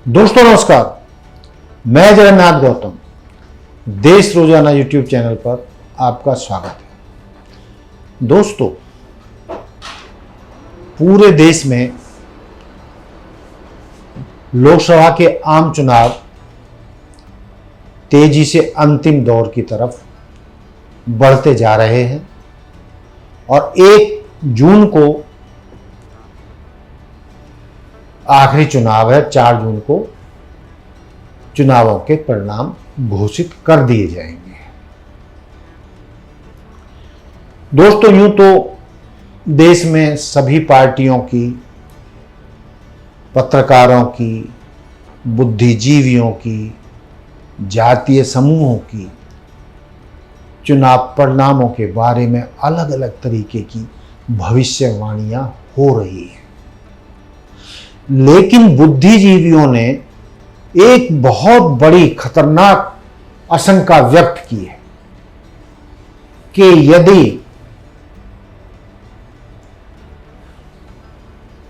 दोस्तों नमस्कार, मैं जगन्नाथ गौतम देश रोजाना यूट्यूब चैनल पर आपका स्वागत है। दोस्तों, पूरे देश में लोकसभा के आम चुनाव तेजी से अंतिम दौर की तरफ बढ़ते जा रहे हैं और 1 जून को आखिरी चुनाव है। 4 जून को चुनावों के परिणाम घोषित कर दिए जाएंगे। दोस्तों, यूं तो देश में सभी पार्टियों की, पत्रकारों की, बुद्धिजीवियों की, जातीय समूहों की चुनाव परिणामों के बारे में अलग अलग तरीके की भविष्यवाणियां हो रही हैं, लेकिन बुद्धिजीवियों ने एक बहुत बड़ी खतरनाक आशंका व्यक्त की है कि यदि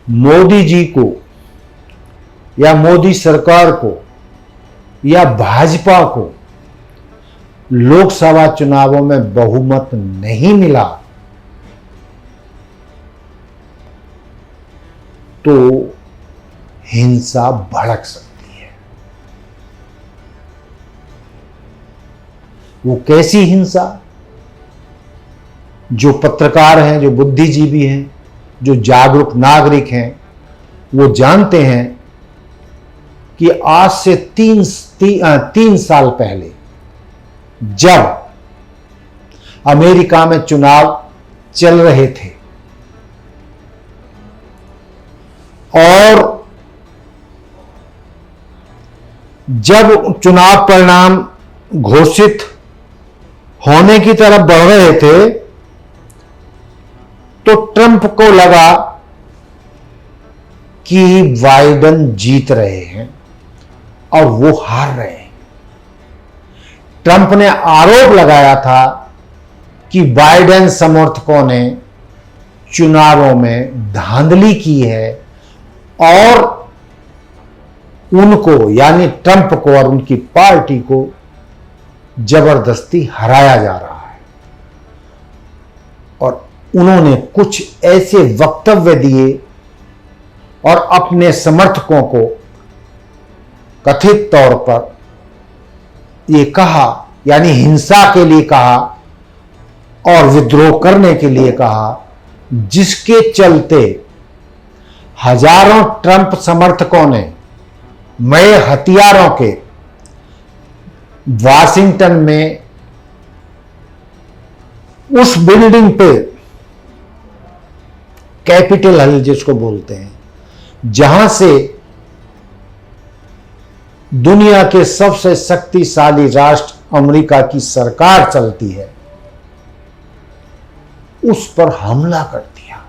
मोदी जी को या मोदी सरकार को या भाजपा को लोकसभा चुनावों में बहुमत नहीं मिला तो हिंसा भड़क सकती है। वो कैसी हिंसा? जो पत्रकार हैं, जो बुद्धिजीवी हैं, जो जागरूक नागरिक हैं, वो जानते हैं कि आज से 3 साल पहले जब अमेरिका में चुनाव चल रहे थे और जब चुनाव परिणाम घोषित होने की तरफ बढ़ रहे थे तो ट्रंप को लगा कि बाइडेन जीत रहे हैं और वो हार रहे हैं। ट्रंप ने आरोप लगाया था कि बाइडेन समर्थकों ने चुनावों में धांधली की है और उनको यानी ट्रंप को और उनकी पार्टी को जबरदस्ती हराया जा रहा है। और उन्होंने कुछ ऐसे वक्तव्य दिए और अपने समर्थकों को कथित तौर पर ये कहा, यानी हिंसा के लिए कहा और विद्रोह करने के लिए कहा, जिसके चलते हजारों ट्रंप समर्थकों ने नए हथियारों के वाशिंगटन में उस बिल्डिंग पे, कैपिटल हिल जिसको बोलते हैं, जहां से दुनिया के सबसे शक्तिशाली राष्ट्र अमेरिका की सरकार चलती है, उस पर हमला कर दिया।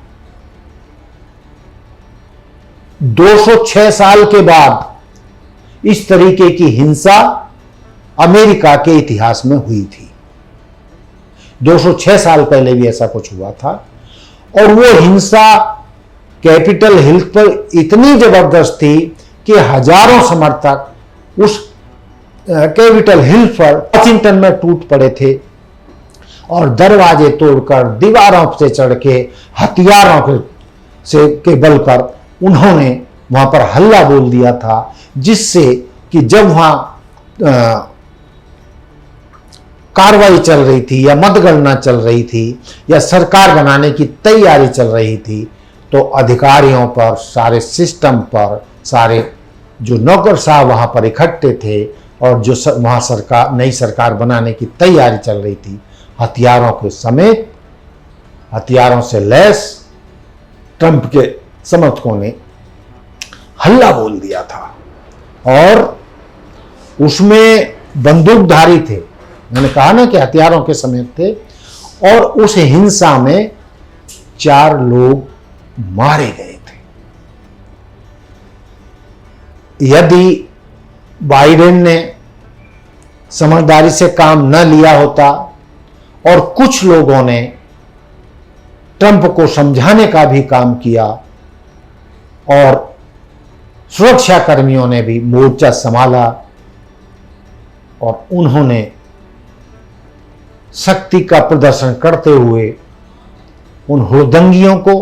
206 साल के बाद इस तरीके की हिंसा अमेरिका के इतिहास में हुई थी। 206 साल पहले भी ऐसा कुछ हुआ था और वो हिंसा कैपिटल हिल पर इतनी जबरदस्त थी कि हजारों समर्थक उस कैपिटल हिल पर वाशिंगटन में टूट पड़े थे और दरवाजे तोड़कर, दीवारों से चढ़ के, हथियारों के बल पर उन्होंने वहां पर हल्ला बोल दिया था, जिससे कि जब वहां कार्रवाई चल रही थी या मतगणना चल रही थी या सरकार बनाने की तैयारी चल रही थी तो अधिकारियों पर, सारे सिस्टम पर, सारे जो नौकरशाह वहां पर इकट्ठे थे और जो वहां नई सरकार बनाने की तैयारी चल रही थी, हथियारों के समेत, हथियारों से लैस ट्रंप के समर्थकों ने हल्ला बोल दिया था और उसमें बंदूकधारी थे। मैंने कहा ना कि हथियारों के समेत थे और उस हिंसा में 4 लोग मारे गए थे। यदि बाइडेन ने समझदारी से काम न लिया होता और कुछ लोगों ने ट्रंप को समझाने का भी काम किया और सुरक्षा कर्मियों ने भी मोर्चा संभाला और उन्होंने शक्ति का प्रदर्शन करते हुए उन हुड़दंगियों को,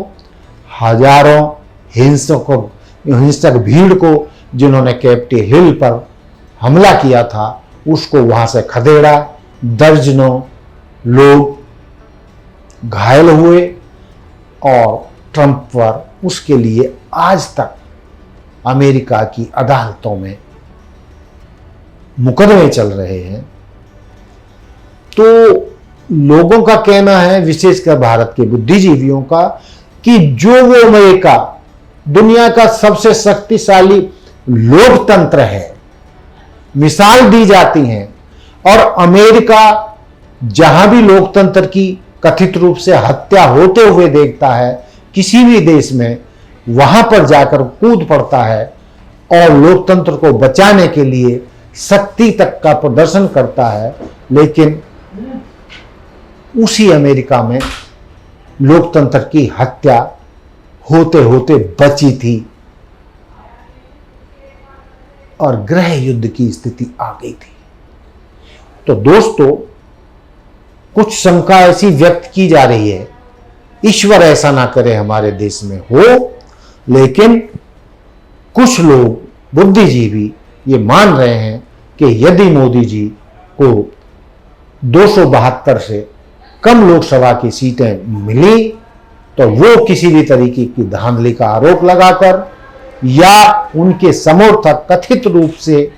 हजारों हिंसक भीड़ को जिन्होंने कैपिटल हिल पर हमला किया था, उसको वहां से खदेड़ा। दर्जनों लोग घायल हुए और ट्रंप पर उसके लिए आज तक अमेरिका की अदालतों में मुकदमे चल रहे हैं। तो लोगों का कहना है, विशेषकर भारत के बुद्धिजीवियों का, कि जो वो अमेरिका दुनिया का सबसे शक्तिशाली लोकतंत्र है, मिसाल दी जाती है, और अमेरिका जहां भी लोकतंत्र की कथित रूप से हत्या होते हुए देखता है किसी भी देश में, वहां पर जाकर कूद पड़ता है और लोकतंत्र को बचाने के लिए शक्ति तक का प्रदर्शन करता है। लेकिन उसी अमेरिका में लोकतंत्र की हत्या होते होते बची थी और गृह युद्ध की स्थिति आ गई थी। तो दोस्तों, कुछ शंका ऐसी व्यक्त की जा रही है, ईश्वर ऐसा ना करे हमारे देश में हो, लेकिन कुछ लोग बुद्धिजीवी ये मान रहे हैं कि यदि मोदी जी को 272 से कम लोकसभा की सीटें मिली तो वो किसी भी तरीके की धांधली का आरोप लगाकर या उनके समर्थक कथित रूप से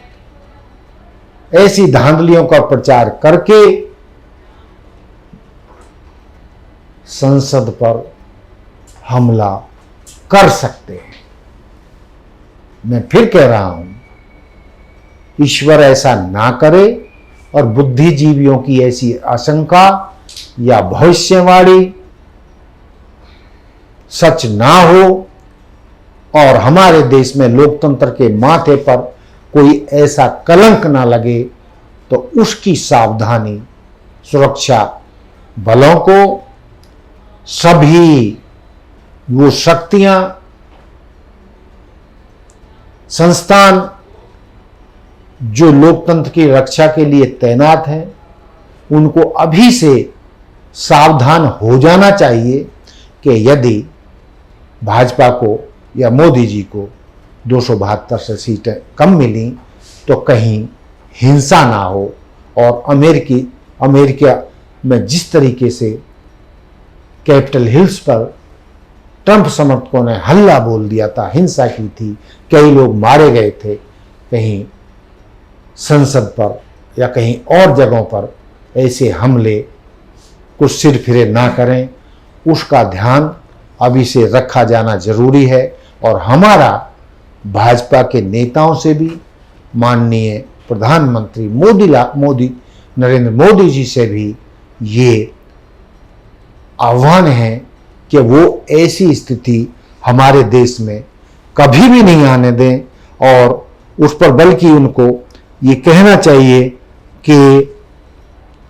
ऐसी धांधलियों का प्रचार करके संसद पर हमला कर सकते हैं। मैं फिर कह रहा हूं, ईश्वर ऐसा ना करे और बुद्धिजीवियों की ऐसी आशंका या भविष्यवाणी सच ना हो और हमारे देश में लोकतंत्र के माथे पर कोई ऐसा कलंक ना लगे, तो उसकी सावधानी सुरक्षा बलों को, सभी वो शक्तियां, संस्थान जो लोकतंत्र की रक्षा के लिए तैनात हैं, उनको अभी से सावधान हो जाना चाहिए कि यदि भाजपा को या मोदी जी को 272 से सीटें कम मिली तो कहीं हिंसा ना हो। और अमेरिका में जिस तरीके से कैपिटल हिल्स पर ट्रंप समर्थकों ने हल्ला बोल दिया था, हिंसा की थी, कई लोग मारे गए थे, कहीं संसद पर या कहीं और जगहों पर ऐसे हमले कुछ सिर फिरे ना करें, उसका ध्यान अभी से रखा जाना जरूरी है। और हमारा भाजपा के नेताओं से भी, माननीय प्रधानमंत्री नरेंद्र मोदी जी से भी ये आह्वान है कि वो ऐसी स्थिति हमारे देश में कभी भी नहीं आने दें और उस पर बल्कि उनको ये कहना चाहिए कि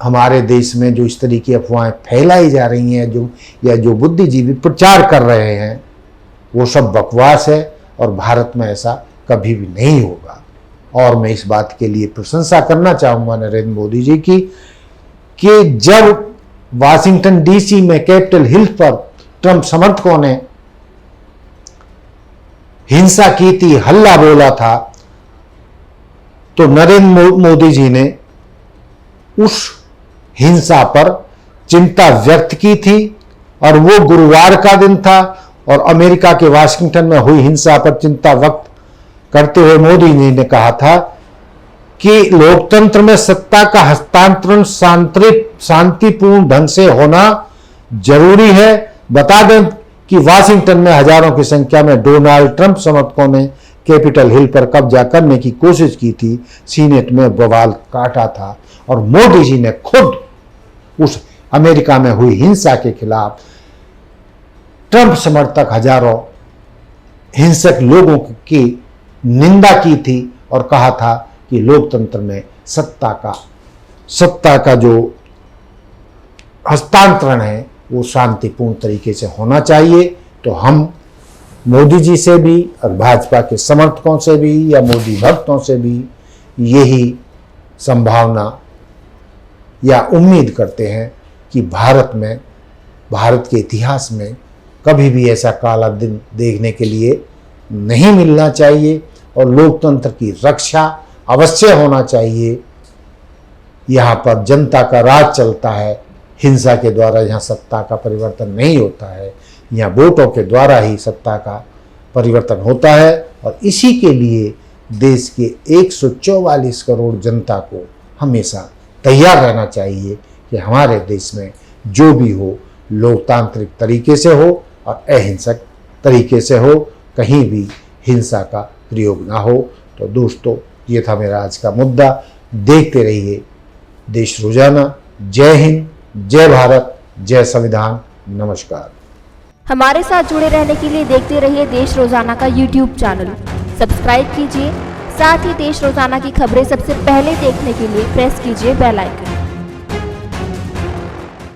हमारे देश में जो इस तरह की अफवाहें फैलाई जा रही हैं, जो बुद्धिजीवी प्रचार कर रहे हैं, वो सब बकवास है और भारत में ऐसा कभी भी नहीं होगा। और मैं इस बात के लिए प्रशंसा करना चाहूँगा नरेंद्र मोदी जी की कि जब वाशिंगटन डीसी में कैपिटल हिल पर ट्रंप समर्थकों ने हिंसा की थी, हल्ला बोला था, तो नरेंद्र मोदी जी ने उस हिंसा पर चिंता व्यक्त की थी और वो गुरुवार का दिन था। और अमेरिका के वाशिंगटन में हुई हिंसा पर चिंता व्यक्त करते हुए मोदी जी ने कहा था कि लोकतंत्र में सत्ता का हस्तांतरण शांतिपूर्ण ढंग से होना जरूरी है। बता दें कि वाशिंगटन में हजारों की संख्या में डोनाल्ड ट्रंप समर्थकों ने कैपिटल हिल पर कब्जा करने की कोशिश की थी, सीनेट में बवाल काटा था और मोदी जी ने खुद उस अमेरिका में हुई हिंसा के खिलाफ ट्रंप समर्थक हजारों हिंसक लोगों की निंदा की थी और कहा था कि लोकतंत्र में सत्ता का जो हस्तांतरण है वो शांतिपूर्ण तरीके से होना चाहिए। तो हम मोदी जी से भी और भाजपा के समर्थकों से भी या मोदी भक्तों से भी यही संभावना या उम्मीद करते हैं कि भारत के इतिहास में कभी भी ऐसा काला दिन देखने के लिए नहीं मिलना चाहिए और लोकतंत्र की रक्षा अवश्य होना चाहिए। यहाँ पर जनता का राज चलता है, हिंसा के द्वारा यहाँ सत्ता का परिवर्तन नहीं होता है, यहाँ वोटों के द्वारा ही सत्ता का परिवर्तन होता है। और इसी के लिए देश के 144 करोड़ जनता को हमेशा तैयार रहना चाहिए कि हमारे देश में जो भी हो लोकतांत्रिक तरीके से हो और अहिंसक तरीके से हो, कहीं भी हिंसा का प्रयोग ना हो। तो दोस्तों, ये था मेरा आज का मुद्दा। देखते रहिए देश रोजाना। जय हिंद, जय भारत, जय संविधान। नमस्कार। हमारे साथ जुड़े रहने के लिए देखते रहिए देश रोजाना का YouTube चैनल सब्सक्राइब कीजिए। साथ ही देश रोजाना की खबरें सबसे पहले देखने के लिए प्रेस कीजिए बेल आइकन।